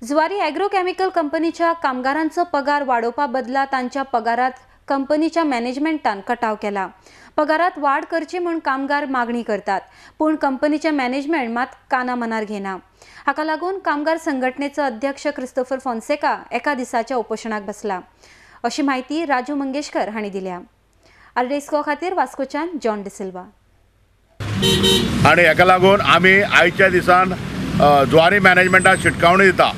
जुवारी ॲग्रोकेमिकल कंपनीच्या कामगारांचा पगार वाढोवपा बदला तांच्या पगारात कंपनीच्या मॅनेजमेंटान कटाव केला। पगारात वाढ करची म्हूण कामगार मागणी करतात, पण कंपनीचे मॅनेजमेंट मात काना मनार घेना। हाका लागून कामगार संघटनेचो अध्यक्ष क्रिस्टोफर फॉन्सेका एका दिसाच्या उपोषणाक बसला, अशी माहिती राजू मंगेशकर हांणी दिल्या। आरडेस्को खातीर वास्कोच्यान जॉन डिसिल्वा। आणि हेका लागून आमी आयच्या दिसान जुवारी मॅनेजमेंटाक शिटकावणी दिता,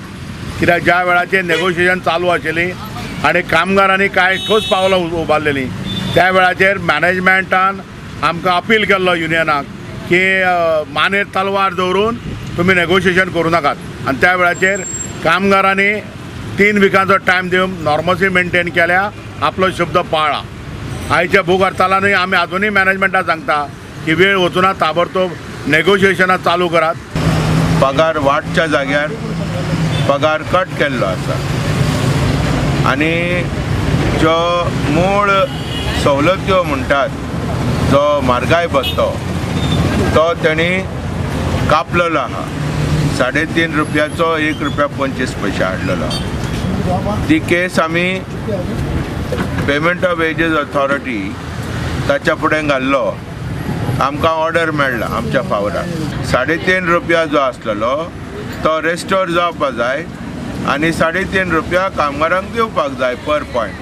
कित्याक ज्या वेळाचेर नेगोशिएशन चालू आशिल्ली आणि कामगारांनी कांय ठोस पावलां उबारलेलीं त्या वेळाचेर मॅनेजमेंटान आमकां अपील केल्लो युनियनाक की मानेर तलवार दवरून तुमी नेगोशिएशन करूं नाकात। आनी त्या वेळाचेर कामगारांनी 3 विकांचो टायम दिवन नॉर्मसी मेंटेन केल्या, आपलो शब्द पाळ्ळा। आयच्या भूक हडतालांनी आमी आजुनूय मॅनेजमेंटाक सांगता की वेळ वचूना ताबडतोब नेगोशिएशनां चालू करात। पगार वाडच्या जाग्यार पगार कट केल्लो आसा आणि जो मूळ सवलत्यो म्हणटात, जो म्हारगाय भत्तो तो तेणी कापलेलो आहा। 3.5 रुपयाचो 1 रुपया 25 पैसे हाडलेलो। ती केस आमी पेमेंट ऑफ वेजेस अथॉरिटी ताच्या फुडें घाल्लो, आमकां ऑर्डर मेळ्ळा आमच्या फावराक। 3.5 रुपया जो आसलेलो तो रेस्टोर जावपा जाय आणि 3.5 रुपया कामगारांक दिवपाक जाय पर पॉयंट।